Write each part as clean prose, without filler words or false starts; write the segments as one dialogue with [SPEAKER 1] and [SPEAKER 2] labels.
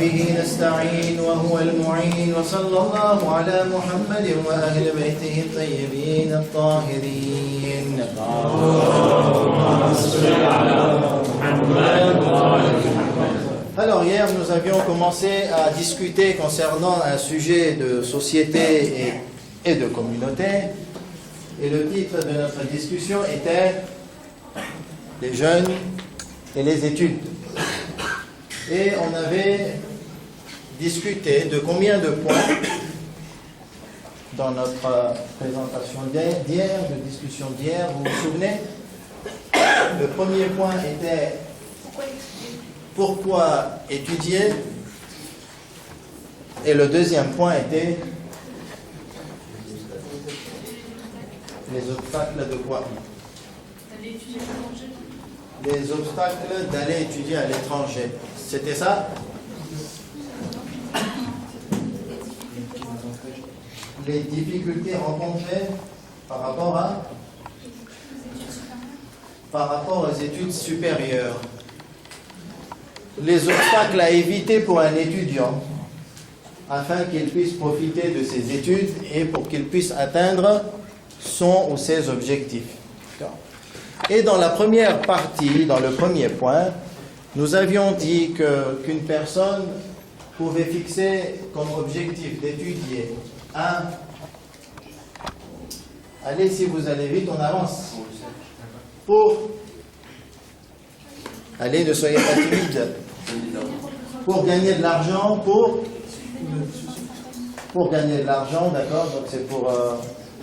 [SPEAKER 1] وبه نستعين وهو المعين وصلى الله على محمد وأهل بيته الطيبين الطاهرين. Alors hier nous avions commencé à discuter concernant un sujet de société et de communauté, et le titre de notre discussion était les jeunes et les études. Et on avait discuté de combien de points dans notre présentation d'hier, de discussion d'hier, vous vous souvenez? Le premier point était pourquoi étudier, et le deuxième point était les obstacles de quoi? Les obstacles d'aller étudier à l'étranger. C'était ça? Les difficultés rencontrées par rapport aux études supérieures. Les obstacles à éviter pour un étudiant afin qu'il puisse profiter de ses études et pour qu'il puisse atteindre son ou ses objectifs. Et dans la première partie, dans le premier point, nous avions dit qu'une personne pouvait fixer comme objectif d'étudier un... Allez, si vous allez vite, on avance. Allez, ne soyez pas timide. Pour gagner de l'argent, pour gagner de l'argent, d'accord, donc c'est pour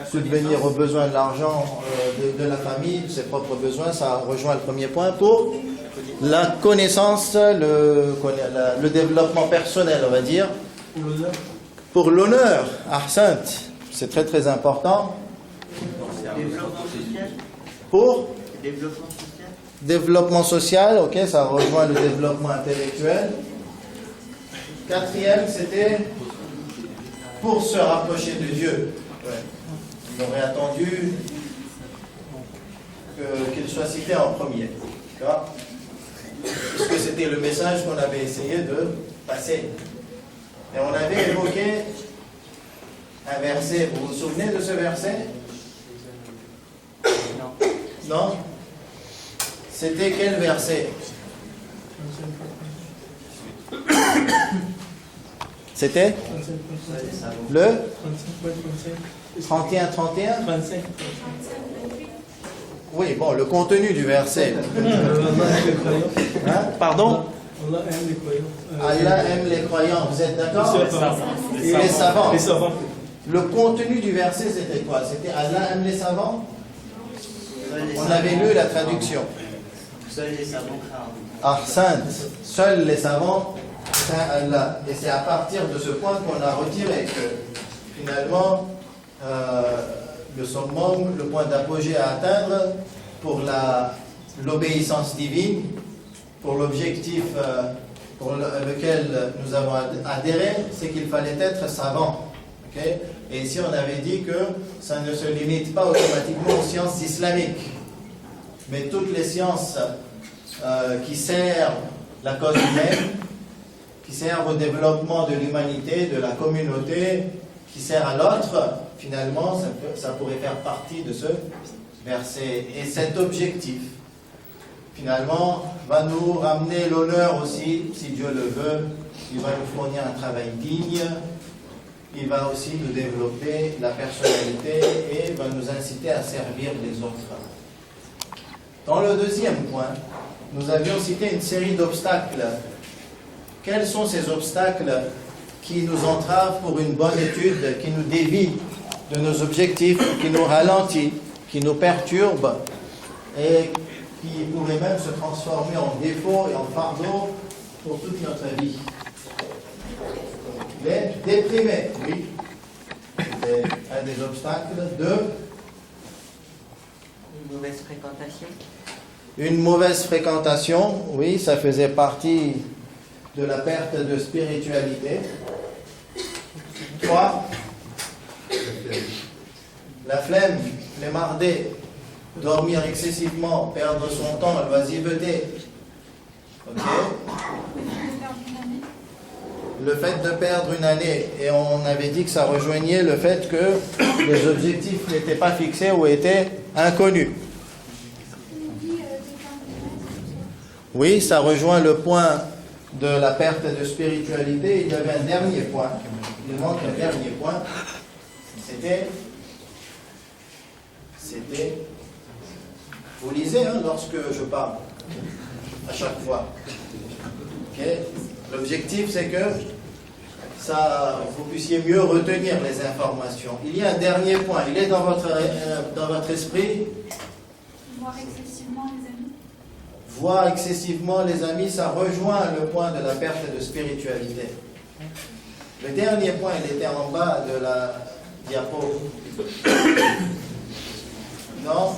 [SPEAKER 1] subvenir aux besoins de l'argent de la famille, de ses propres besoins, ça rejoint le premier point, pour la connaissance, le développement personnel, on va dire, pour l'honneur, ahsant, c'est très très important, pour développement social, ok, ça rejoint le développement intellectuel. Quatrième, c'était pour se rapprocher de Dieu. Ouais. On aurait attendu qu'il soit cité en premier. D'accord ? Parce que c'était le message qu'on avait essayé de passer. Et on avait évoqué un verset. Vous vous souvenez de ce verset ? Non ? C'était quel verset? C'était le 31. Oui, bon, le contenu du verset. Hein? Pardon? Allah aime les croyants. Vous êtes d'accord? Les savants. Le contenu du verset, c'était quoi? C'était Allah aime les savants? On avait lu la traduction.
[SPEAKER 2] Seuls les savants
[SPEAKER 1] Ahsan, seuls les savants craint Allah. Et c'est à partir de ce point qu'on a retiré que finalement le summum, le point d'apogée à atteindre pour l'obéissance divine, pour l'objectif pour lequel nous avons adhéré, c'est qu'il fallait être savant. Okay? Et ici on avait dit que ça ne se limite pas automatiquement aux sciences islamiques, mais toutes les sciences qui servent la cause humaine, qui servent au développement de l'humanité, de la communauté, qui sert à l'autre, finalement, ça pourrait faire partie de ce verset. Et cet objectif, finalement, va nous ramener l'honneur aussi, si Dieu le veut. Il va nous fournir un travail digne, il va aussi nous développer la personnalité et va nous inciter à servir les autres. Dans le deuxième point, nous avions cité une série d'obstacles. Quels sont ces obstacles qui nous entravent pour une bonne étude, qui nous dévient de nos objectifs, qui nous ralentit, qui nous perturbe et qui pourrait même se transformer en défaut et en fardeau pour toute notre vie? Les déprimés, oui. C'est un des obstacles de...
[SPEAKER 2] Une mauvaise fréquentation.
[SPEAKER 1] Une mauvaise fréquentation, oui, ça faisait partie de la perte de spiritualité. 3. La flemme, flemmarder, dormir excessivement, perdre son temps, l'oisiveté. Ok. le fait de perdre une année, et on avait dit que ça rejoignait le fait que les objectifs n'étaient pas fixés ou étaient inconnus. Oui, ça rejoint le point de la perte de spiritualité. Il y avait un dernier point. Il manque un dernier point. C'était, vous lisez lorsque je parle, à chaque fois. Okay. L'objectif, c'est que vous puissiez mieux retenir les informations. Il y a un dernier point. Il est dans votre esprit.
[SPEAKER 3] Voir excessivement les amis.
[SPEAKER 1] Voir excessivement les amis, ça rejoint le point de la perte de spiritualité. Le dernier point, il était en bas de la diapo. Non?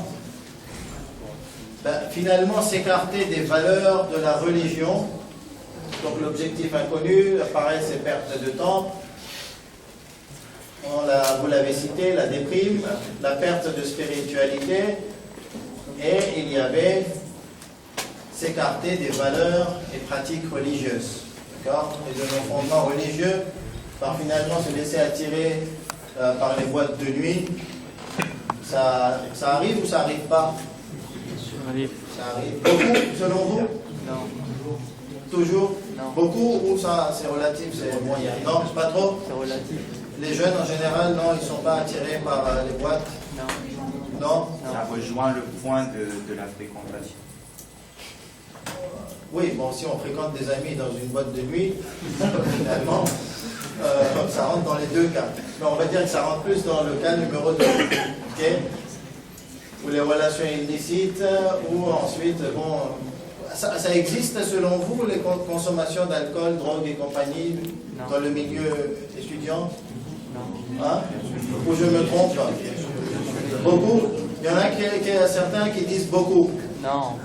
[SPEAKER 1] Finalement, s'écarter des valeurs de la religion. Donc l'objectif inconnu, pareil, c'est perte de temps. Vous l'avez cité, la déprime, la perte de spiritualité. Et il y avait s'écarter des valeurs et pratiques religieuses. D'accord? Et de nos fondements religieux, par finalement se laisser attirer par les boîtes de nuit. Ça arrive ou ça n'arrive pas?
[SPEAKER 2] Ça arrive.
[SPEAKER 1] Ça arrive. Beaucoup, selon vous?
[SPEAKER 2] Non.
[SPEAKER 1] Toujours?
[SPEAKER 2] Non.
[SPEAKER 1] Beaucoup ou ça c'est relatif, c'est moyen? Non, c'est pas trop?
[SPEAKER 2] C'est relatif.
[SPEAKER 1] Les jeunes en général, non, ils ne sont pas attirés par les boîtes?
[SPEAKER 2] Non.
[SPEAKER 1] Non?
[SPEAKER 4] Ça rejoint le point de la fréquentation.
[SPEAKER 1] Oui, bon, si on fréquente des amis dans une boîte de nuit, finalement, ça rentre dans les deux cas. Mais on va dire que ça rentre plus dans le cas numéro 2. Okay? Ou les relations illicites, ou ensuite, bon, ça existe selon vous, les consommations d'alcool, drogue et compagnie,
[SPEAKER 2] non,
[SPEAKER 1] dans le milieu étudiant?
[SPEAKER 2] Non.
[SPEAKER 1] Hein? Ou je me trompe? Beaucoup? Il y en a certains qui disent beaucoup.
[SPEAKER 2] Non.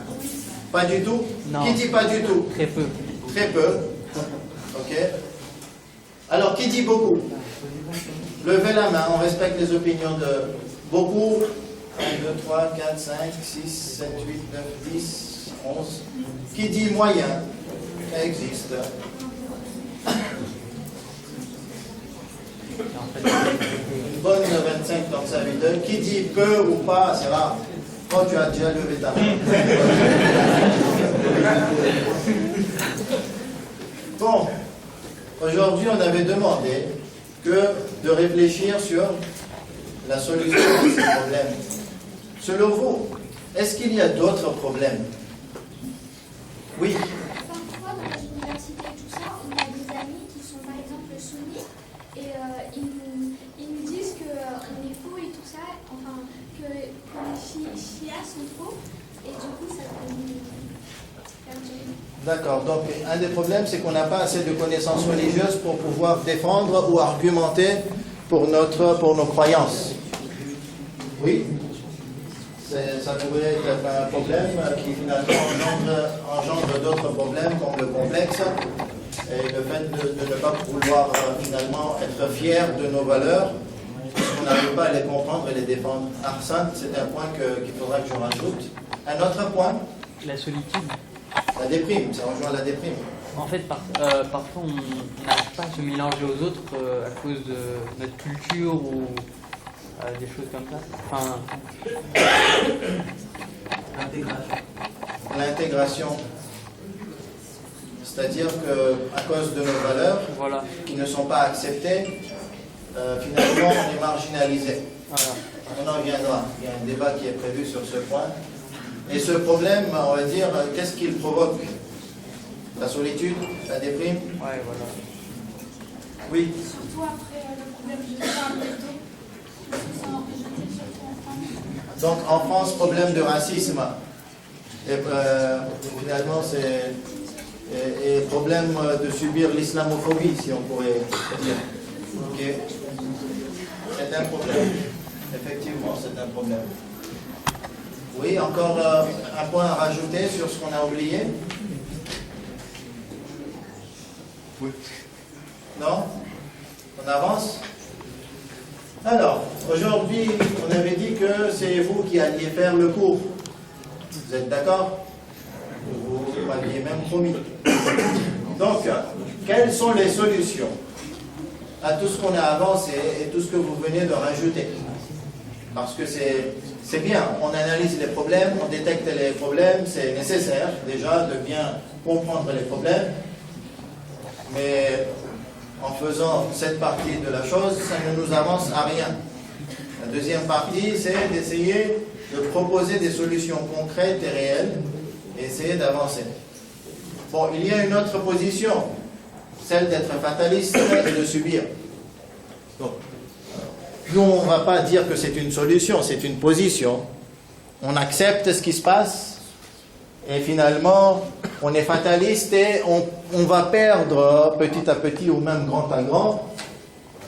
[SPEAKER 1] Pas du tout?
[SPEAKER 2] Non.
[SPEAKER 1] Qui dit pas du tout?
[SPEAKER 2] Très peu.
[SPEAKER 1] Très peu. Ok. Alors, qui dit beaucoup? Levez la main, on respecte les opinions de beaucoup. 1, 2, 3, 4, 5, 6, 7, 8, 9, 10, 11. Qui dit moyen? Ça existe. Une bonne 25 dans sa vie. Qui dit peu ou pas, c'est rare. Oh, tu as déjà levé ta main. Bon, aujourd'hui, on avait demandé de réfléchir sur la solution à ces problèmes. Selon vous, est-ce qu'il y a d'autres problèmes? Oui.
[SPEAKER 3] Parfois, dans les universités et tout ça, on a des amis qui sont par exemple sunnites et ils nous disent qu'on est faux et tout ça, enfin, que les chiites sont faux et du coup, ça peut nous faire durer.
[SPEAKER 1] D'accord. Donc, un des problèmes, c'est qu'on n'a pas assez de connaissances religieuses pour pouvoir défendre ou argumenter pour nos croyances. Oui? Ça pourrait être un problème qui finalement engendre d'autres problèmes comme le complexe et le fait de ne pas vouloir finalement être fier de nos valeurs parce qu'on n'arrive pas à les comprendre et les défendre. Arsène, c'est un point qu'il faudra que je rajoute. Un autre point?
[SPEAKER 2] La solitude.
[SPEAKER 1] La déprime, ça rejoint la déprime.
[SPEAKER 2] En fait, parfois, on n'arrive pas à se mélanger aux autres à cause de notre culture ou des choses comme ça. Enfin...
[SPEAKER 1] L'intégration. C'est-à-dire qu'à cause de nos valeurs,
[SPEAKER 2] voilà,
[SPEAKER 1] qui ne sont pas acceptées, finalement, on est marginalisé.
[SPEAKER 2] voilà.
[SPEAKER 1] On en viendra. Il y a un débat qui est prévu sur ce point. Et ce problème, on va dire, qu'est-ce qu'il provoque? La solitude, la déprime?
[SPEAKER 2] Ouais, voilà.
[SPEAKER 1] Oui.
[SPEAKER 3] Surtout après le problème de l'État, ils se sont rejetés surtout en France.
[SPEAKER 1] Donc en France, problème de racisme. Et finalement, c'est et problème de subir l'islamophobie, si on pourrait dire. Ok. C'est un problème. Effectivement, c'est un problème. Oui, encore un point à rajouter sur ce qu'on a oublié?
[SPEAKER 4] Oui.
[SPEAKER 1] Non? On avance? Alors, aujourd'hui, on avait dit que c'est vous qui alliez faire le cours. Vous êtes d'accord? Vous m'aviez même promis. Donc, quelles sont les solutions à tout ce qu'on a avancé et tout ce que vous venez de rajouter? Parce que c'est bien, on analyse les problèmes, on détecte les problèmes, c'est nécessaire déjà de bien comprendre les problèmes, mais en faisant cette partie de la chose, ça ne nous avance à rien. La deuxième partie, c'est d'essayer de proposer des solutions concrètes et réelles et essayer d'avancer. Bon, il y a une autre position, celle d'être fataliste et de subir. Donc, nous, on ne va pas dire que c'est une solution, c'est une position. On accepte ce qui se passe et finalement, on est fataliste et on va perdre petit à petit ou même grand à grand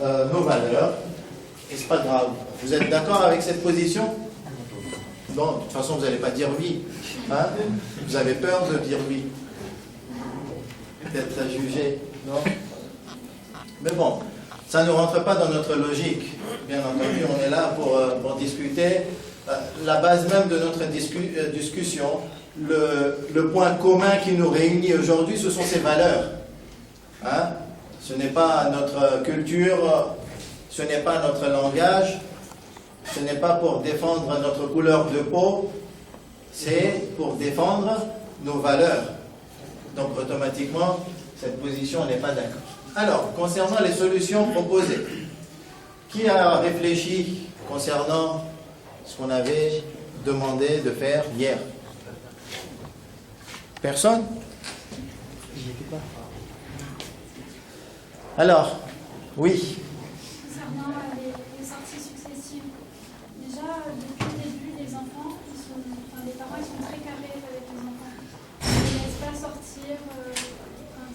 [SPEAKER 1] nos valeurs. Et c'est pas grave. Vous êtes d'accord avec cette position? Non, de toute façon, vous n'allez pas dire oui. Hein? Vous avez peur de dire oui. Peut-être à juger, non? Mais bon, ça ne rentre pas dans notre logique. Bien entendu, on est là pour discuter. La base même de notre discussion, le point commun qui nous réunit aujourd'hui, ce sont ces valeurs. Hein? Ce n'est pas notre culture, ce n'est pas notre langage, ce n'est pas pour défendre notre couleur de peau, c'est pour défendre nos valeurs. Donc automatiquement, cette position n'est pas d'accord. Alors, concernant les solutions proposées, qui a réfléchi concernant ce qu'on avait demandé de faire hier? Personne? Alors, oui.
[SPEAKER 3] Concernant les sorties successives, déjà depuis le début, les enfants, les parents ils sont très carrés avec les enfants. Ils ne laissent pas sortir,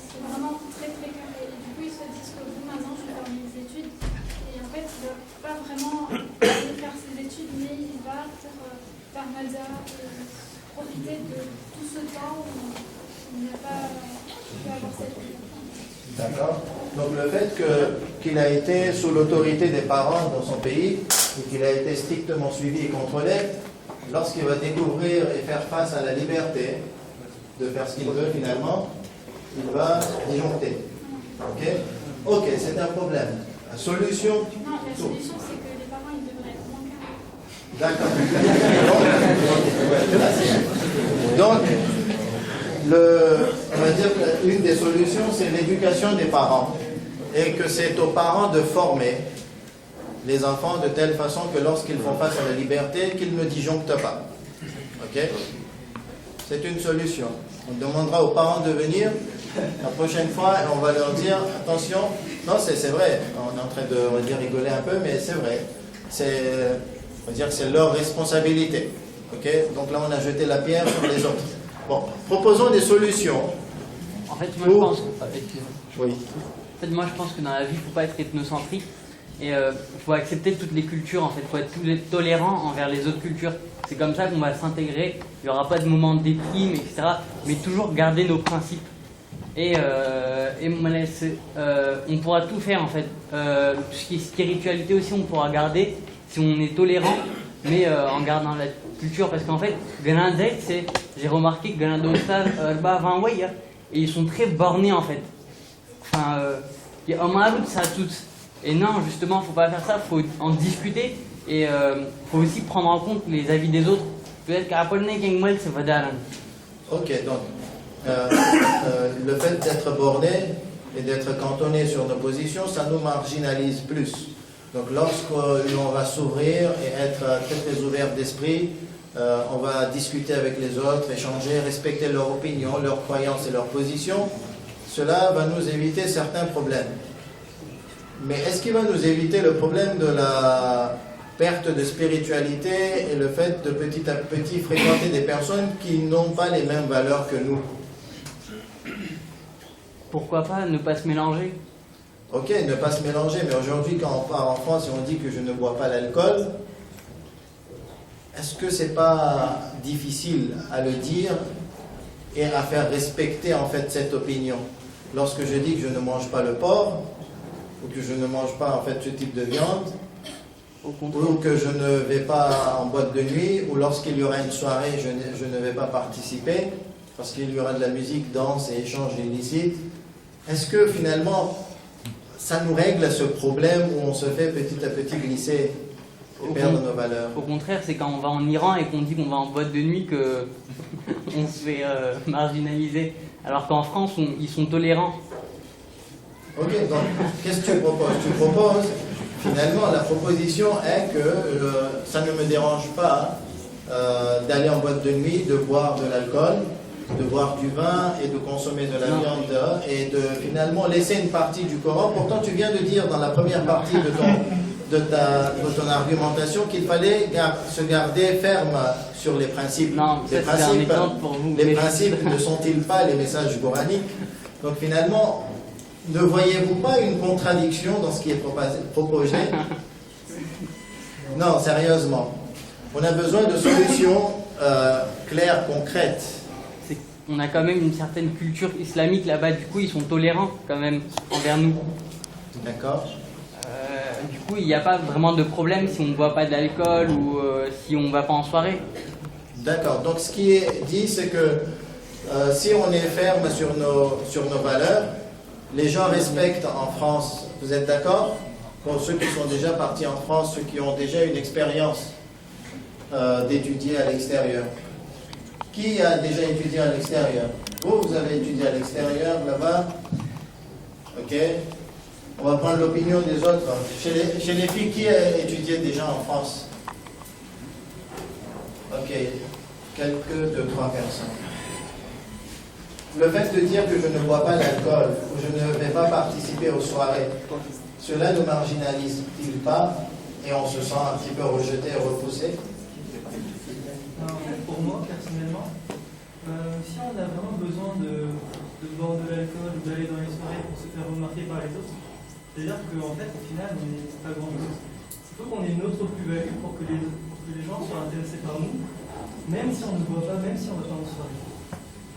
[SPEAKER 3] c'est vraiment très très carré. Et du coup, ils se disent que vous maintenant, je vais faire mes études. Et en fait, ils ne doivent pas vraiment aller faire ses études, mais il va pour faire Malza et profiter de tout ce temps où il n'y a pas pu avoir cette vie.
[SPEAKER 1] D'accord. Donc le fait qu'il a été sous l'autorité des parents dans son pays et qu'il a été strictement suivi et contrôlé, lorsqu'il va découvrir et faire face à la liberté de faire ce qu'il veut finalement, il va disjoncter. Ok? Ok, c'est un problème. La solution?
[SPEAKER 3] Non, la solution c'est que les parents ils devraient être moins carrés.
[SPEAKER 1] D'accord. Donc, on va dire qu'une des solutions, c'est l'éducation des parents. Et que c'est aux parents de former les enfants de telle façon que lorsqu'ils font face à la liberté, qu'ils ne disjonctent pas. Ok? C'est une solution. On demandera aux parents de venir la prochaine fois et on va leur dire, attention, non, c'est vrai, on est en train de, on va dire, rigoler un peu, mais c'est vrai. On va dire que c'est leur responsabilité. Ok? Donc là, on a jeté la pierre sur les autres. Bon, proposons des solutions.
[SPEAKER 2] En fait, moi je pense.
[SPEAKER 1] Oui.
[SPEAKER 2] En fait, moi je pense que dans la vie, il ne faut pas être ethnocentrique et il faut accepter toutes les cultures. En fait, il faut être tolérant envers les autres cultures. C'est comme ça qu'on va s'intégrer. Il n'y aura pas de moment de déprime, etc. Mais toujours garder nos principes. Et on pourra tout faire en fait. Tout ce qui est spiritualité aussi, on pourra garder si on est tolérant, mais en gardant la culture. Parce qu'en fait, j'ai remarqué que Galandostar, et ils sont très bornés en fait. Enfin, il y a un ça tout. Et non, justement, il ne faut pas faire ça, il faut en discuter et il faut aussi prendre en compte les avis des autres. Peut-être qu'après, c'est Vadaran.
[SPEAKER 1] Ok, donc le fait d'être borné et d'être cantonné sur nos positions, ça nous marginalise plus. Donc lorsqu'on va s'ouvrir et être très très ouvert d'esprit, on va discuter avec les autres, échanger, respecter leur opinion, leurs croyances et leurs positions. Cela va nous éviter certains problèmes. Mais est-ce qu'il va nous éviter le problème de la perte de spiritualité et le fait de petit à petit fréquenter des personnes qui n'ont pas les mêmes valeurs que nous?
[SPEAKER 2] Pourquoi pas ne pas se mélanger?
[SPEAKER 1] Ok, ne pas se mélanger, mais aujourd'hui quand on part en France et on dit que je ne bois pas l'alcool, est-ce que c'est pas difficile à le dire et à faire respecter en fait cette opinion? Lorsque je dis que je ne mange pas le porc, ou que je ne mange pas en fait ce type de viande, ou que je ne vais pas en boîte de nuit, ou lorsqu'il y aura une soirée, je ne vais pas participer, parce qu'il y aura de la musique, danse et échange illicite, est-ce que finalement, ça nous règle ce problème où on se fait petit à petit glisser et perdre nos valeurs?
[SPEAKER 2] Au contraire, c'est quand on va en Iran et qu'on dit qu'on va en boîte de nuit que on se fait marginaliser. Alors qu'en France, ils sont tolérants.
[SPEAKER 1] Ok, donc qu'est-ce que tu proposes? Tu proposes, finalement, la proposition est que ça ne me dérange pas d'aller en boîte de nuit, de boire de l'alcool, de boire du vin et de consommer de la viande et de finalement laisser une partie du Coran. Pourtant, tu viens de dire dans la première partie de ton argumentation qu'il fallait se garder ferme sur les principes.
[SPEAKER 2] Non, ça, c'est un exemple pour vous.
[SPEAKER 1] Les principes ne sont-ils pas les messages coraniques? Donc finalement, ne voyez-vous pas une contradiction dans ce qui est proposé? Non, sérieusement. On a besoin de solutions claires, concrètes.
[SPEAKER 2] On a quand même une certaine culture islamique là-bas, du coup ils sont tolérants quand même envers nous.
[SPEAKER 1] D'accord.
[SPEAKER 2] Du coup il n'y a pas vraiment de problème si on ne boit pas d'alcool ou si on ne va pas en soirée.
[SPEAKER 1] D'accord. Donc ce qui est dit, c'est que si on est ferme sur nos valeurs, les gens respectent en France. Vous êtes d'accord? Pour ceux qui sont déjà partis en France, ceux qui ont déjà une expérience d'étudier à l'extérieur. Qui a déjà étudié à l'extérieur? Vous avez étudié à l'extérieur, là-bas? Ok. On va prendre l'opinion des autres. Chez les filles, qui a étudié déjà en France? Ok. Quelques, 2, 3 personnes. Le fait de dire que je ne bois pas d'alcool ou je ne vais pas participer aux soirées, cela ne marginalise-t-il pas et on se sent un petit peu rejeté et repoussé?
[SPEAKER 5] Pour moi, personnellement, si on a vraiment besoin de boire de l'alcool ou d'aller dans les soirées pour se faire remarquer par les autres, c'est-à-dire qu'en fait, au final, on n'est pas grand-chose. Il faut qu'on ait une autre plus-value pour que les gens soient intéressés par nous, même si on ne boit pas, même si on ne va pas en soirée.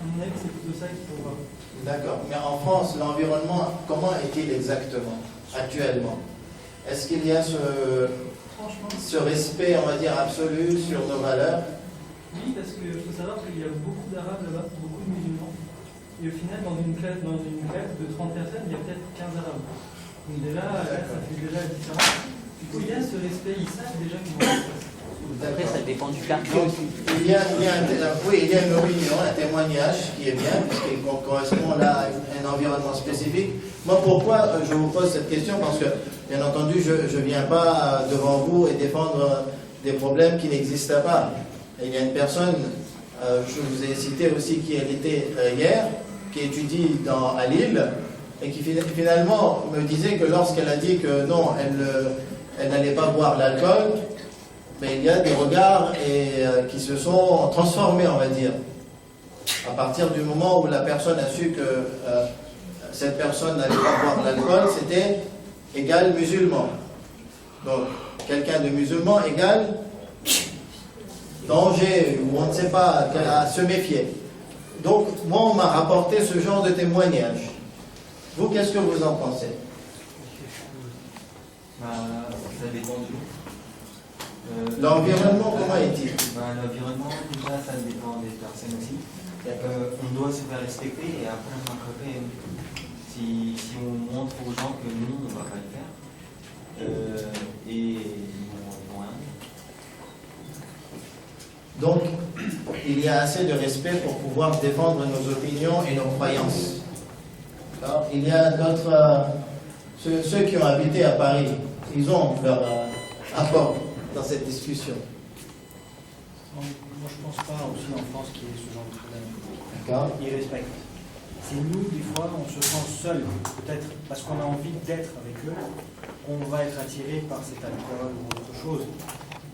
[SPEAKER 5] À mon avis, c'est plutôt ça qu'il faut voir.
[SPEAKER 1] D'accord. Mais en France, l'environnement, comment est-il exactement, actuellement? Est-ce qu'il y a ce respect, on va dire, absolu sur nos valeurs?
[SPEAKER 5] Oui, parce qu'il faut savoir qu'il y a beaucoup d'Arabes là-bas, beaucoup de musulmans. Et au final, dans une classe de 30 personnes, il y a peut-être 15 Arabes. Donc déjà, ça fait déjà la différence. Du coup, il y a ce respect, ils savent déjà comment ça se passe.
[SPEAKER 2] Après ça dépend du quartier aussi.
[SPEAKER 1] Il y a une opinion, un témoignage qui est bien, parce qu'il correspond là à un environnement spécifique. Moi, pourquoi je vous pose cette question? Parce que, bien entendu, je ne viens pas devant vous et défendre des problèmes qui n'existent pas. Il y a une personne, je vous ai cité aussi, qui était hier, qui étudie à Lille, et qui finalement me disait que lorsqu'elle a dit que non, elle n'allait pas boire l'alcool, mais il y a des regards qui se sont transformés, on va dire. À partir du moment où la personne a su que cette personne n'allait pas boire l'alcool, c'était égal musulman. Donc, quelqu'un de musulman égale danger, ou on ne sait pas, à se méfier. Donc, moi, on m'a rapporté ce genre de témoignage. Vous, qu'est-ce que vous en pensez?
[SPEAKER 6] Ça dépend de nous.
[SPEAKER 1] L'environnement, comment est-il?
[SPEAKER 6] L'environnement, déjà, ça dépend des personnes aussi. On doit se faire respecter et après, on va quand même, si on montre aux gens que nous, on ne va pas le faire, et ils vont rien.
[SPEAKER 1] Donc, il y a assez de respect pour pouvoir défendre nos opinions et nos croyances. Alors, il y a d'autres, ceux qui ont habité à Paris, ils ont leur apport dans cette discussion.
[SPEAKER 7] Moi, je pense pas aussi en France qu'il y ait ce genre de problème.
[SPEAKER 1] D'accord.
[SPEAKER 7] Ils respectent. C'est nous, des fois, on se sent seul, peut-être parce qu'on a envie d'être avec eux, on va être attiré par cet alcool ou autre chose.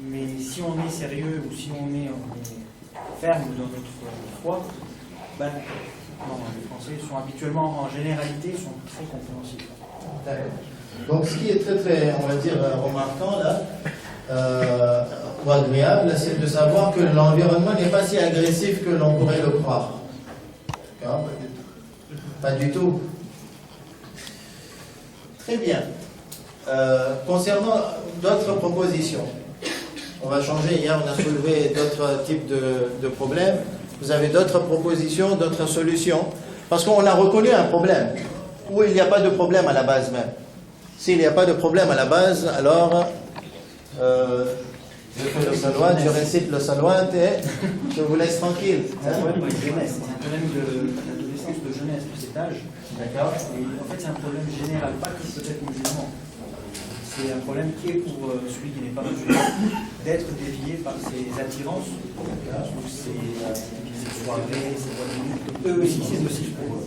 [SPEAKER 7] Mais si on est sérieux ou si on est ferme dans notre foi, ben, non, les Français sont habituellement, en généralité, sont très compréhensifs.
[SPEAKER 1] D'accord. Donc, ce qui est très, très, on va dire, remarquant là, ou agréable, c'est de savoir que l'environnement n'est pas si agressif que l'on pourrait le croire. D'accord? Pas du tout. Très bien. Concernant d'autres propositions, on va changer. Hier, on a soulevé d'autres types de problèmes. Vous avez d'autres propositions, d'autres solutions? Parce qu'on a reconnu un problème. ou il n'y a pas de problème à la base même. S'il n'y a pas de problème à la base, alors je fais le salawat, je récite le salawat et je vous laisse tranquille.
[SPEAKER 7] C'est un problème de jeunesse, c'est un problème d'adolescence, de jeunesse, de cet âge.
[SPEAKER 1] D'accord.
[SPEAKER 7] Et en fait, c'est un problème général, pas que peut-être musulman. C'est un problème qui est pour celui qui n'est pas musulman, d'être dévié par ses attirances, ou ses soirées, ses boîtes de nuit. Eux aussi, c'est nocif pour eux.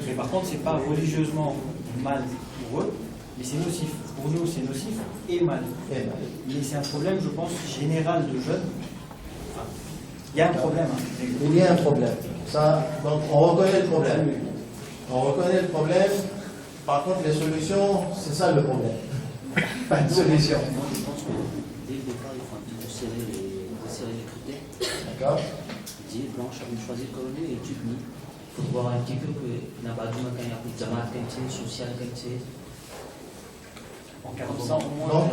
[SPEAKER 7] Mais par contre, c'est pas religieusement mal pour eux, mais c'est nocif. Pour nous, c'est nocif et mal. Mais c'est un problème, je pense, général de jeunes. Enfin, il y a un problème. Hein.
[SPEAKER 1] Il y a un problème. Ça, donc on reconnaît le problème. On reconnaît le problème. Par contre, les solutions, c'est ça le problème. Pas de solution.
[SPEAKER 8] Moi, je pense que dès le départ, il faut un petit peu resserrer les critères.
[SPEAKER 1] D'accord.
[SPEAKER 8] Dit blanche, on choisit le colonel et tu finis. Il faut voir un petit peu que n'a pas de quand il y a plus de zamat, social,
[SPEAKER 7] En 40 ans, au moins.
[SPEAKER 1] Donc,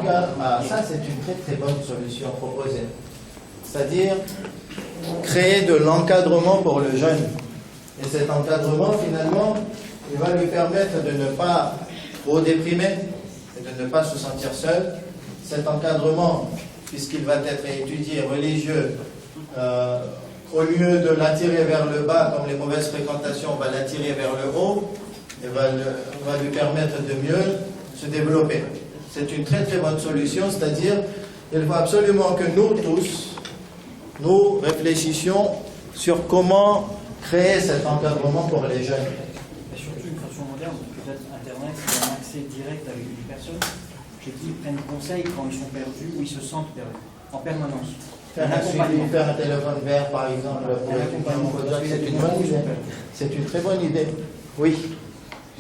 [SPEAKER 1] ça, c'est une très très bonne solution proposée. C'est-à-dire créer de l'encadrement pour le jeune. Et cet encadrement, finalement, il va lui permettre de ne pas trop déprimer et de ne pas se sentir seul. Cet encadrement, puisqu'il va être étudié religieux, au lieu de l'attirer vers le bas, comme les mauvaises fréquentations, on va l'attirer vers le haut et va lui permettre de mieux se développer. C'est une très très bonne solution, c'est-à-dire il faut absolument que nous tous, nous réfléchissions sur comment créer cet encadrement pour les jeunes.
[SPEAKER 7] Et surtout une façon moderne, peut-être Internet, c'est un accès direct avec une personne chez qui ils prennent conseil quand ils sont perdus ou ils se sentent perdus, en permanence.
[SPEAKER 1] Faire un suivi, faire un téléphone vert par exemple, pour c'est une bonne idée. C'est une très bonne idée. Oui.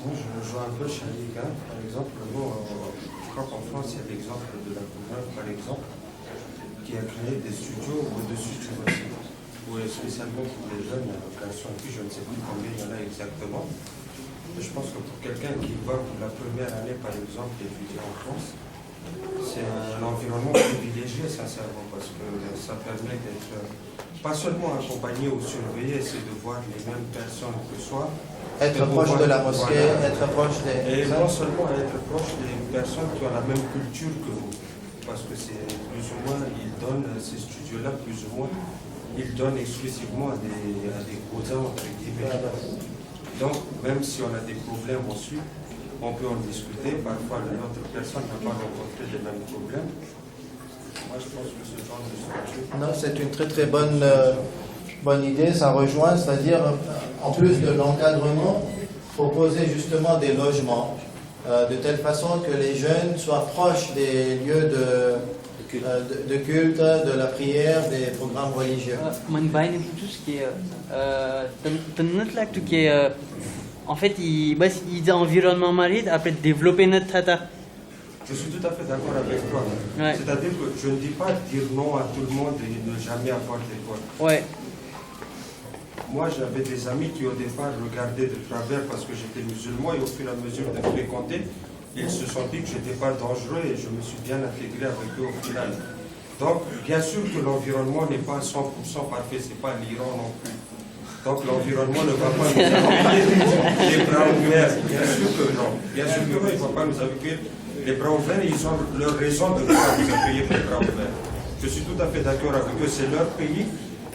[SPEAKER 9] Moi, je rejoins un peu Chalika. Par exemple, je crois qu'en France, il y a l'exemple de la Couvreur, par exemple, qui a créé des studios au-dessus du fossé, où spécialement pour les jeunes, garçons et filles, je ne sais plus combien il y en a exactement. Mais je pense que pour quelqu'un qui va pour la première année, par exemple, étudier en France, c'est un environnement privilégié, sincèrement, parce que ça permet d'être pas seulement accompagné ou surveillé, c'est de voir les mêmes personnes que soi.
[SPEAKER 1] Être proche de la mosquée, voilà. Être proche des...
[SPEAKER 9] Et non seulement être proche des personnes qui ont la même culture que vous, parce que c'est plus ou moins, ils donnent ces studios-là, plus ou moins, ils donnent exclusivement à des cousins, entre guillemets. Donc, même si on a des problèmes ensuite, on peut en discuter. Parfois, l'autre personne n'a pas rencontré les mêmes problèmes. Moi, je pense que ce genre de structure...
[SPEAKER 1] Non, c'est une très très bonne idée, ça rejoint, c'est-à-dire, en plus de l'encadrement, proposer justement des logements, de telle façon que les jeunes soient proches des lieux de culte, de la prière, des programmes religieux.
[SPEAKER 2] Tout ce qui est... En fait, il dit environnement maride, après développer notre tata.
[SPEAKER 9] Je suis tout à fait d'accord avec toi. Ouais. C'est-à-dire que je ne dis pas dire non à tout le monde et ne jamais avoir d'école.
[SPEAKER 2] Ouais.
[SPEAKER 9] Moi, j'avais des amis qui au départ regardaient de travers parce que j'étais musulman et au fur et à mesure de fréquenter, ils se sont dit que je n'étais pas dangereux et je me suis bien intégré avec eux au final. Donc, bien sûr que l'environnement n'est pas 100% parfait, c'est pas l'Iran non plus. Donc l'environnement ne va pas nous accueillir les bras ouverts. Bien sûr que non. Bien sûr que non, il ne va pas nous accueillir les bras ouverts. Ils ont leur raison de ne pas nous accueillir les bras ouverts. Je suis tout à fait d'accord avec eux. C'est leur pays.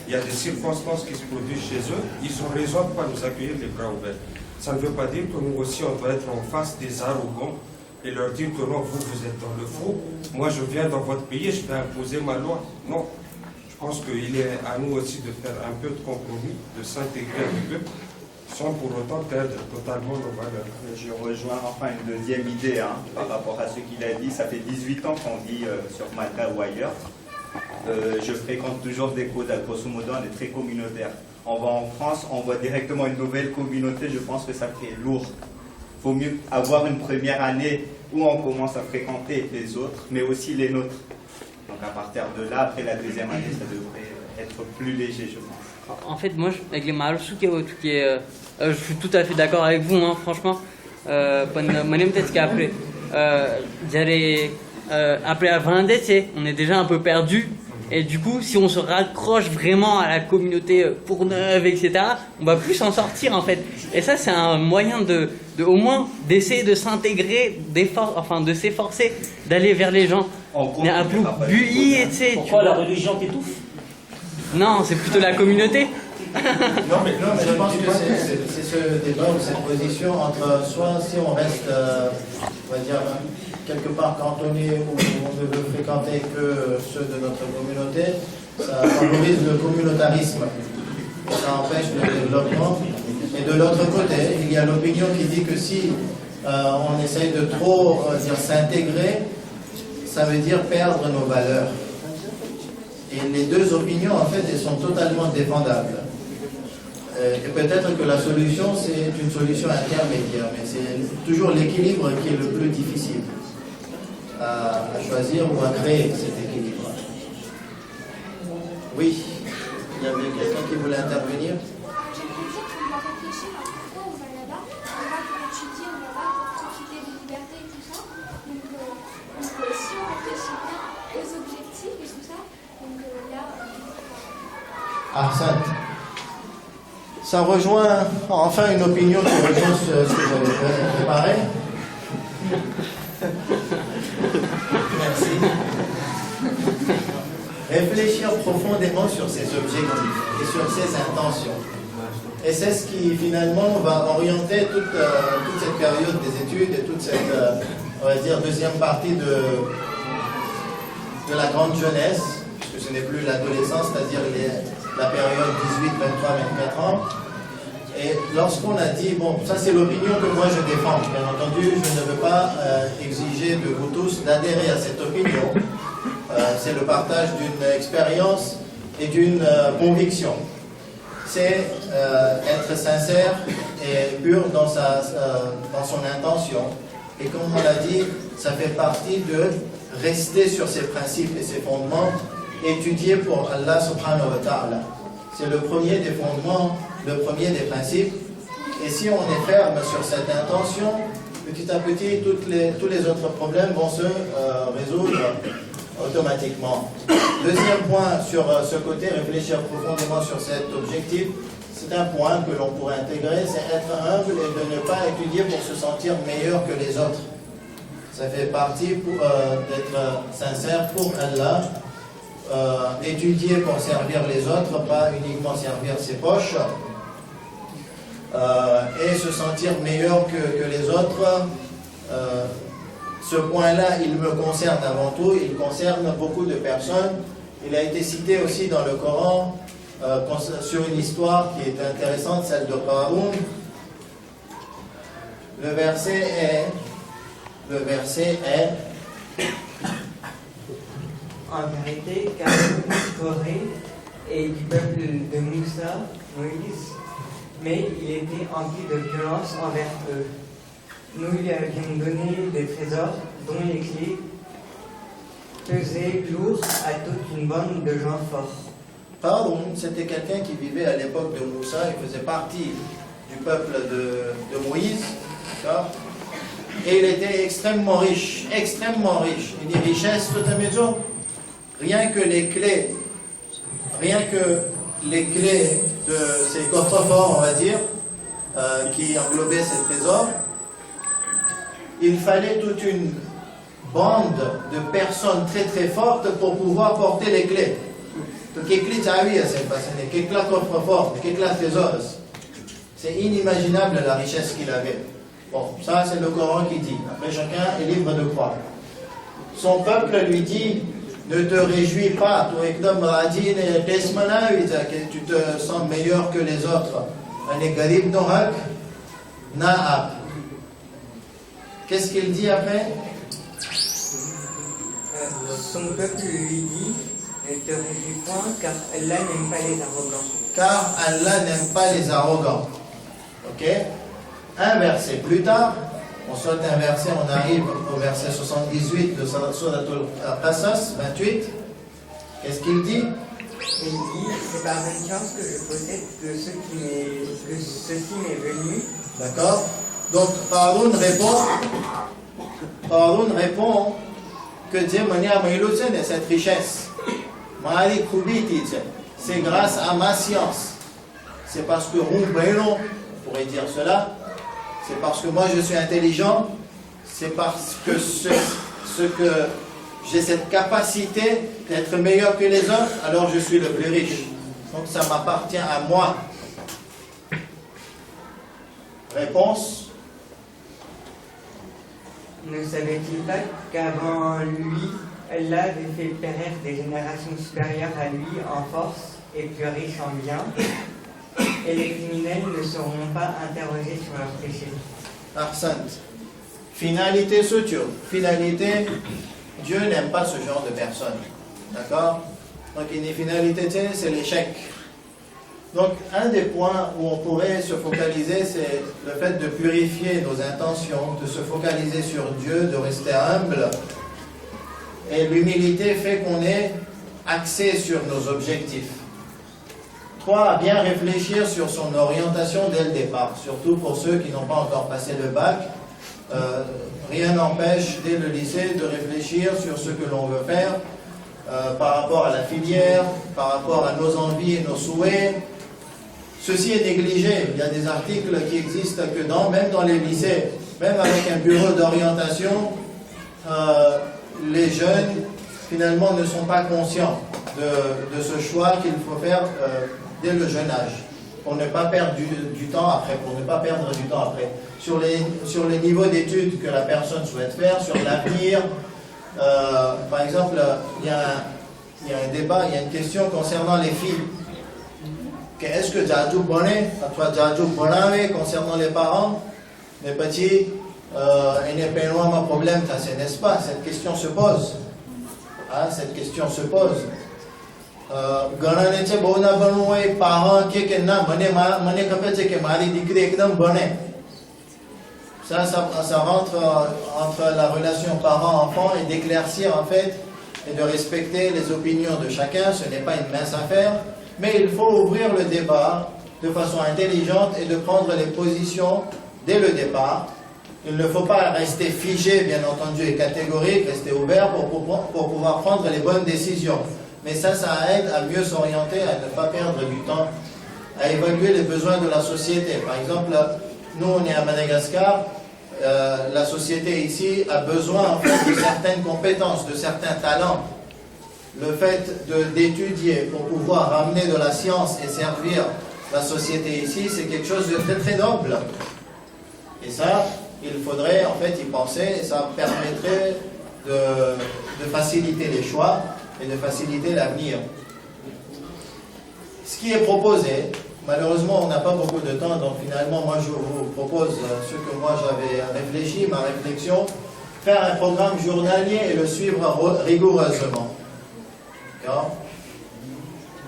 [SPEAKER 9] Il y a des circonstances qui se produisent chez eux. Ils ont raison de ne pas nous accueillir les bras ouverts. Ça ne veut pas dire que nous aussi, on doit être en face des arrogants et leur dire que non, vous êtes dans le faux. Moi, je viens dans votre pays et je vais imposer ma loi. Non. Je pense qu'il est à nous aussi de faire un peu de compromis, de s'intégrer avec eux, sans pour autant perdre totalement nos valeurs.
[SPEAKER 4] Je rejoins enfin une deuxième idée par rapport à ce qu'il a dit. Ça fait 18 ans qu'on vit sur Malta ou ailleurs. Je fréquente toujours des codes, grosso modo, on est très communautaire. On va en France, on voit directement une nouvelle communauté, je pense que ça fait lourd. Il faut mieux avoir une première année où on commence à fréquenter les autres, mais aussi les nôtres. Donc à partir de là, après la deuxième année, ça devrait être plus léger, je pense.
[SPEAKER 2] En fait, moi, avec les Maroussou, je suis tout à fait d'accord avec vous, hein, franchement. Peut-être qu'après, après à 20 on est déjà un peu perdu. Et du coup, si on se raccroche vraiment à la communauté pour neuve, etc., on va plus s'en sortir en fait. Et ça, c'est un moyen de au moins d'essayer de s'intégrer, enfin de s'efforcer d'aller vers les gens. Mais un peu builli, tu sais.
[SPEAKER 8] Pourquoi la religion t'étouffe?
[SPEAKER 2] Non, c'est plutôt la communauté.
[SPEAKER 1] Non, mais je pense que c'est ce débat ou cette position entre soit si on reste, on va dire, quelque part cantonné où on ne veut fréquenter que ceux de notre communauté, ça favorise le communautarisme. Ça empêche le développement. Et de l'autre côté, il y a l'opinion qui dit que si on essaye de trop s'intégrer, ça veut dire perdre nos valeurs. Et les deux opinions, en fait, elles sont totalement défendables. Et peut-être que la solution, c'est une solution intermédiaire, mais c'est toujours l'équilibre qui est le plus difficile à choisir ou à créer cet équilibre. Oui, il y avait quelqu'un qui voulait intervenir.
[SPEAKER 3] J'aimerais dire qu'on doit réfléchir à pourquoi on va là-bas. On va pour étudier, on va pas pour profiter des libertés et tout ça. Donc si on réfléchit bien aux objectifs et tout ça, donc là...
[SPEAKER 1] Ah, ça rejoint enfin une opinion qui rejoint ce que j'avais préparé. Merci. Réfléchir profondément sur ses objectifs et sur ses intentions. Et c'est ce qui finalement va orienter toute cette période des études et toute cette, on va dire, deuxième partie de la grande jeunesse, puisque ce n'est plus l'adolescence, c'est-à-dire la période 18, 23, 24 ans. Et lorsqu'on a dit, bon, ça c'est l'opinion que moi je défends, bien entendu, je ne veux pas exiger de vous tous d'adhérer à cette opinion. C'est le partage d'une expérience et d'une conviction. C'est être sincère et pur dans son intention. Et comme on l'a dit, ça fait partie de rester sur ses principes et ses fondements, étudier pour Allah subhanahu wa ta'ala. C'est le premier des fondements, le premier des principes. Et si on est ferme sur cette intention, petit à petit, tous les autres problèmes vont se résoudre automatiquement. Deuxième point sur ce côté, réfléchir profondément sur cet objectif, c'est un point que l'on pourrait intégrer, c'est être humble et de ne pas étudier pour se sentir meilleur que les autres. Ça fait partie d'être sincère pour Allah, étudier pour servir les autres, pas uniquement servir ses poches, et se sentir meilleur que les autres. Ce point-là, il me concerne avant tout, il concerne beaucoup de personnes. Il a été cité aussi dans le Coran sur une histoire qui est intéressante, celle de Qarun. Le verset est
[SPEAKER 10] en vérité, Qarun, Corée et du peuple de Moussa, Moïse, mais il était empli de violence envers eux. Nous lui avions donné des trésors dont les clés pesaient lourd à toute une bande de gens forts.
[SPEAKER 1] Qarun, c'était quelqu'un qui vivait à l'époque de Moussa, il faisait partie du peuple de Moïse, d'accord? Et il était extrêmement riche. Il dit richesse toute la maison. Rien que les clés de ces coffres-forts, on va dire, qui englobaient ces trésors, il fallait toute une bande de personnes très très fortes pour pouvoir porter les clés. C'est inimaginable la richesse qu'il avait. Bon, ça c'est le Coran qui dit. Après chacun est libre de croire. Son peuple lui dit, ne te réjouis pas, que tu te sens meilleur que les autres. Qu'est-ce qu'il dit après?
[SPEAKER 10] Son peuple lui dit, ne te réjouis point, car Allah n'aime pas les arrogants.
[SPEAKER 1] Car Allah n'aime pas les arrogants. Ok? Un verset plus tard, on saute un verset, on arrive au verset 78 de Suratul Qasas, 28. Qu'est-ce qu'il dit?
[SPEAKER 10] Il dit, c'est par malchance que je possède que ceci m'est venu.
[SPEAKER 1] D'accord? Donc Qarun répond que Dieu m'a cette richesse. C'est grâce à ma science. C'est parce que on pourrait dire cela, c'est parce que moi je suis intelligent, c'est parce que j'ai cette capacité d'être meilleur que les autres, alors je suis le plus riche. Donc ça m'appartient à moi. Réponse?
[SPEAKER 10] Ne savait-il pas qu'avant lui, Allah avait fait périr des générations supérieures à lui en force et plus riches en biens, et les criminels ne seront pas interrogés sur leurs péchés.
[SPEAKER 1] Ahsant. Finalité suture. Finalité, Dieu n'aime pas ce genre de personnes. D'accord? Donc une finalité, c'est l'échec. Donc un des points où on pourrait se focaliser, c'est le fait de purifier nos intentions, de se focaliser sur Dieu, de rester humble. Et l'humilité fait qu'on est axé sur nos objectifs. 3. À bien réfléchir sur son orientation dès le départ, surtout pour ceux qui n'ont pas encore passé le bac. Rien n'empêche dès le lycée de réfléchir sur ce que l'on veut faire par rapport à la filière, par rapport à nos envies et nos souhaits. Ceci est négligé. Il y a des articles qui existent que même dans les lycées, même avec un bureau d'orientation, les jeunes finalement ne sont pas conscients de ce choix qu'il faut faire dès le jeune âge, pour ne pas perdre du temps après, sur les niveaux d'études que la personne souhaite faire, sur l'avenir. Par exemple, il y a un débat, il y a une question concernant les filles. Est-ce que Djadjou Boné, concernant les parents, mes petits, il n'y a pas de problème, n'est-ce pas? Cette question se pose. Cette question se pose. Ça rentre entre la relation parent-enfant et d'éclaircir en fait et de respecter les opinions de chacun. Ce n'est pas une mince affaire, mais il faut ouvrir le débat de façon intelligente et de prendre les positions dès le départ. Il ne faut pas rester figé, bien entendu, et catégorique, rester ouvert pour pouvoir prendre les bonnes décisions. Mais ça aide à mieux s'orienter, à ne pas perdre du temps, à évaluer les besoins de la société. Par exemple, nous, on est à Madagascar, la société ici a besoin en fait, de certaines compétences, de certains talents. Le fait d'étudier pour pouvoir ramener de la science et servir la société ici, c'est quelque chose de très très noble. Et ça, il faudrait en fait y penser, et ça permettrait de faciliter les choix et de faciliter l'avenir. Ce qui est proposé, malheureusement on n'a pas beaucoup de temps, donc finalement moi je vous propose ce que moi j'avais réfléchi, ma réflexion, faire un programme journalier et le suivre rigoureusement. D'accord ?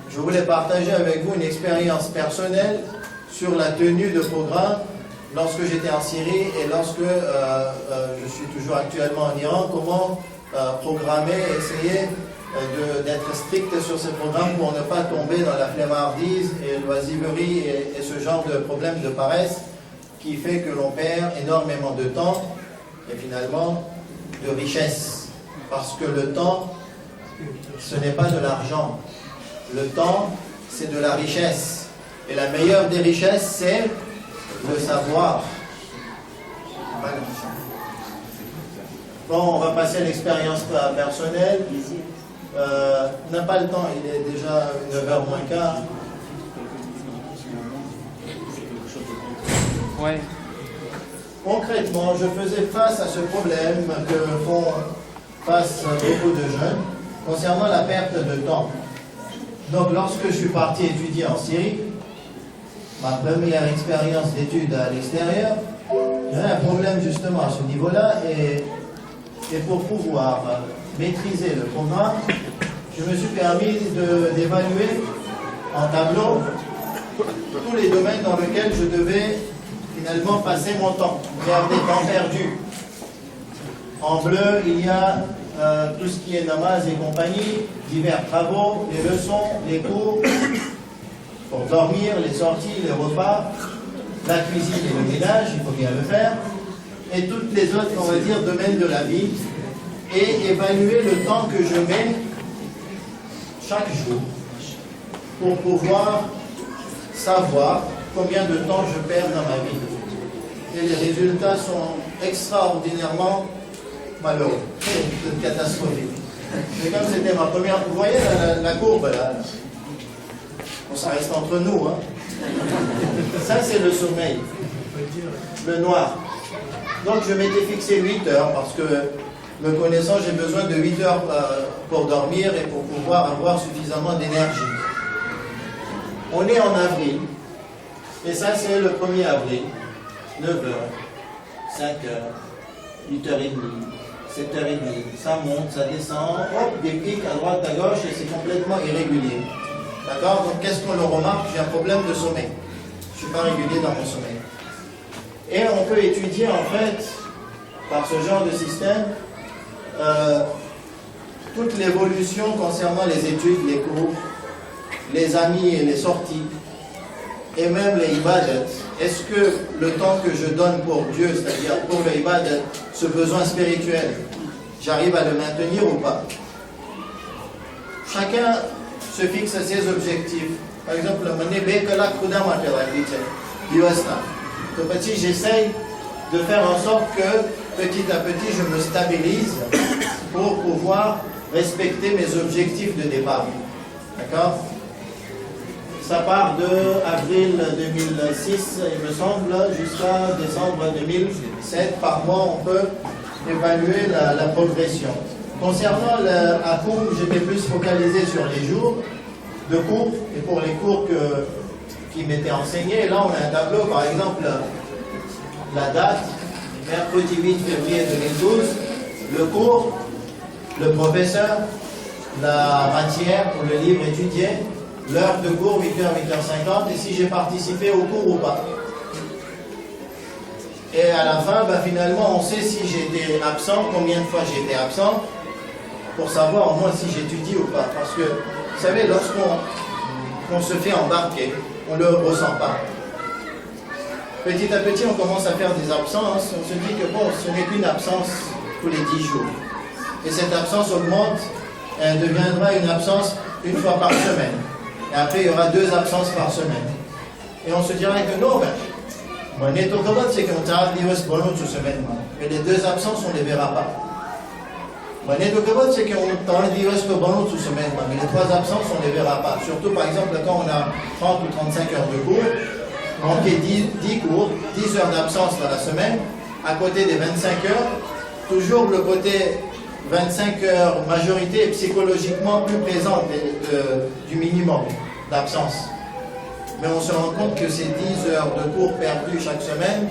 [SPEAKER 1] Je voulais partager avec vous une expérience personnelle sur la tenue de programme lorsque j'étais en Syrie et lorsque je suis toujours actuellement en Iran, comment programmer, essayer d'être strict sur ces programmes pour ne pas tomber dans la flemmardise et l'oisiverie et ce genre de problème de paresse qui fait que l'on perd énormément de temps et finalement de richesse. Parce que le temps, ce n'est pas de l'argent. Le temps, c'est de la richesse. Et la meilleure des richesses, c'est le savoir. Bon, on va passer à l'expérience personnelle. On n'a pas le temps, il est déjà 9h moins quart.
[SPEAKER 2] Ouais.
[SPEAKER 1] Concrètement, je faisais face à ce problème que font face beaucoup de jeunes concernant la perte de temps. Donc, lorsque je suis parti étudier en Syrie, ma première expérience d'études à l'extérieur, j'avais un problème justement à ce niveau-là et pour pouvoir maîtriser le programme, je me suis permis d'évaluer en tableau tous les domaines dans lesquels je devais finalement passer mon temps, garder temps perdu. En bleu, il y a tout ce qui est namaz et compagnie, divers travaux, les leçons, les cours, pour dormir, les sorties, les repas, la cuisine et le ménage, il faut bien le faire, et toutes les autres, on va dire, domaines de la vie, et évaluer le temps que je mets chaque jour pour pouvoir savoir combien de temps je perds dans ma vie. et les résultats sont extraordinairement malheureux, catastrophiques. Mais comme c'était ma première, vous voyez la courbe là, bon, ça reste entre nous, hein. Ça c'est le sommeil, le noir. Donc je m'étais fixé 8 heures parce que me connaissant j'ai besoin de 8 heures pour dormir et pour pouvoir avoir suffisamment d'énergie. On est en avril et ça c'est le 1er avril, 9h, 5h, 8h30, 7h30, ça monte, ça descend, hop, des pics à droite, à gauche et c'est complètement irrégulier. D'accord? Donc qu'est-ce qu'on le remarque? J'ai un problème de sommeil. Je ne suis pas régulier dans mon sommeil. Et on peut étudier en fait, par ce genre de système, toute l'évolution concernant les études, les cours, les amis et les sorties, et même les ibadat. Est-ce que le temps que je donne pour Dieu, c'est-à-dire pour le ibadat, ce besoin spirituel, j'arrive à le maintenir ou pas? Chacun se fixe ses objectifs. Par exemple, petit, j'essaye de faire en sorte que petit à petit je me stabilise pour pouvoir respecter mes objectifs de départ. D'accord? Ça part de avril 2006, il me semble, jusqu'à décembre 2007. Par mois, on peut évaluer la progression. Concernant à cours, j'étais plus focalisé sur les jours de cours et pour les cours qui m'étaient enseignés. Là, on a un tableau, par exemple, la date, mercredi 8 février 2012, le cours, le professeur, la matière ou le livre étudié, l'heure de cours 8h, 8h50 et si j'ai participé au cours ou pas. Et à la fin, finalement, on sait si j'étais absent, combien de fois j'étais absent, pour savoir au moins si j'étudie ou pas. Parce que, vous savez, lorsqu'on se fait embarquer, on ne le ressent pas. Petit à petit, on commence à faire des absences. On se dit que bon, ce n'est qu'une absence tous les 10 jours. Et cette absence augmente, elle deviendra une absence une fois par semaine. Et après, il y aura 2 absences par semaine. Et on se dirait que non, c'est qu'on t'a dit cette semaine. Mais les 2 absences, on ne les verra pas. C'est qu'on t'a dit cette semaine. Mais les 3 absences, on ne les verra pas. Surtout, par exemple, quand on a 30 ou 35 heures de cours, manquer 10 cours, 10 heures d'absence dans la semaine, à côté des 25 heures, toujours le côté 25 heures majorité est psychologiquement plus présente du minimum d'absence. Mais on se rend compte que ces 10 heures de cours perdues chaque semaine,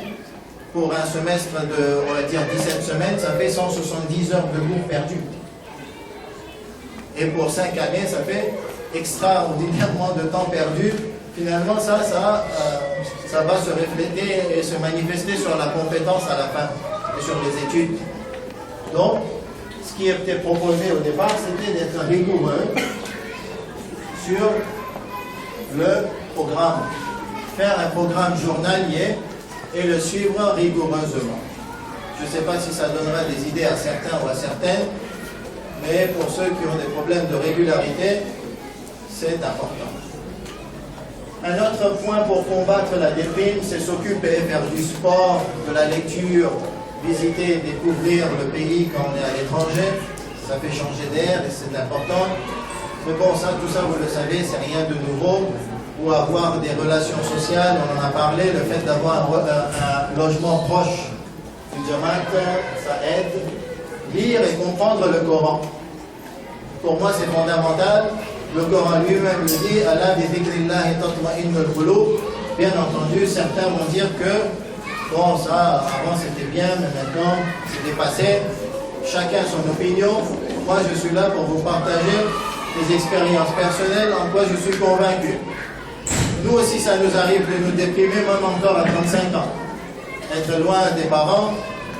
[SPEAKER 1] pour un semestre de, on va dire, 17 semaines, ça fait 170 heures de cours perdues. Et pour 5 années, ça fait extraordinairement de temps perdu. Finalement, ça va se refléter et se manifester sur la compétence à la fin et sur les études. Donc, ce qui était proposé au départ, c'était d'être rigoureux sur le programme. Faire un programme journalier et le suivre rigoureusement. Je ne sais pas si ça donnera des idées à certains ou à certaines, mais pour ceux qui ont des problèmes de régularité, c'est important. Un autre point pour combattre la déprime, c'est s'occuper, faire du sport, de la lecture, visiter, découvrir le pays quand on est à l'étranger. Ça fait changer d'air et c'est important. Mais bon, tout ça, vous le savez, c'est rien de nouveau. Ou avoir des relations sociales, on en a parlé, le fait d'avoir un logement proche du Jamaat, ça aide. Lire et comprendre le Coran. Pour moi, c'est fondamental. Le Coran lui-même le dit, Allah bi dhikrillahi tatma'innul qulub. Bien entendu, certains vont dire que, bon, ça, avant c'était bien, mais maintenant, c'est dépassé. Chacun son opinion. Moi, je suis là pour vous partager des expériences personnelles en quoi je suis convaincu. Nous aussi, ça nous arrive de nous déprimer, même encore à 35 ans. Être loin des parents,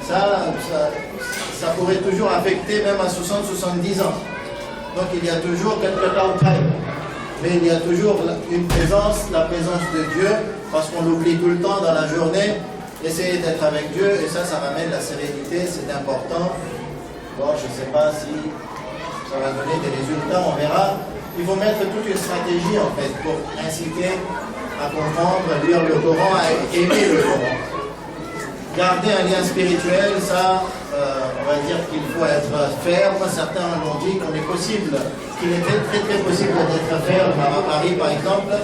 [SPEAKER 1] ça pourrait toujours affecter même à 60-70 ans. Donc il y a toujours quelques temps, mais il y a toujours une présence, la présence de Dieu, parce qu'on l'oublie tout le temps dans la journée. Essayez d'être avec Dieu, et ça ramène la sérénité, c'est important. Bon, je ne sais pas si ça va donner des résultats, on verra. Il faut mettre toute une stratégie en fait pour inciter à comprendre, lire le Coran, à aimer le Coran. garder un lien spirituel, ça, on va dire qu'il faut être ferme. Certains l'ont dit qu'il est possible, qu'il était très très possible d'être ferme à Paris par exemple,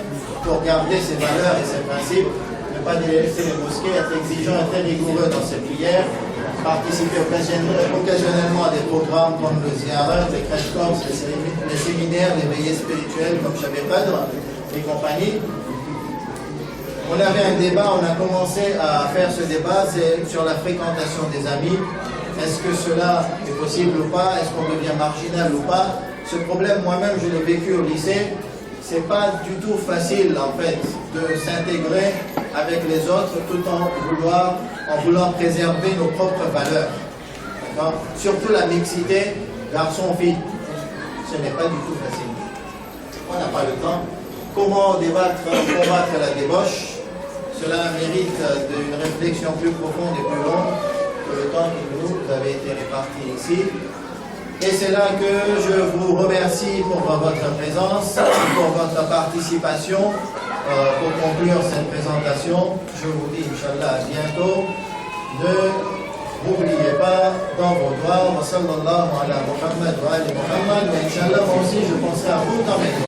[SPEAKER 1] pour garder ses valeurs et ses principes, ne pas délaisser les mosquées, être exigeant et très rigoureux dans ses prières, participer occasionnellement à des programmes comme le ziyarat, les crash courses, les séminaires, les veillées spirituelles comme Shabbat Qadr et compagnie. On avait un débat, on a commencé à faire ce débat, c'est sur la fréquentation des amis. Est-ce que cela est possible ou pas? Est-ce qu'on devient marginal ou pas? Ce problème, moi-même, je l'ai vécu au lycée. C'est pas du tout facile, en fait, de s'intégrer avec les autres tout en voulant préserver nos propres valeurs. D'accord? Surtout la mixité garçon-fille. Ce n'est pas du tout facile. On n'a pas le temps. Comment combattre la débauche? Cela mérite une réflexion plus profonde et plus longue que le temps que vous avez été réparti ici. Et c'est là que je vous remercie pour votre présence, pour votre participation. Pour conclure cette présentation, je vous dis, Inch'Allah, à bientôt. N'oubliez pas dans vos doigts, wa sallallahu ala Muhammad wa ali Muhammad. Inch'Allah, moi aussi, je pensais à vous dans mes doigts.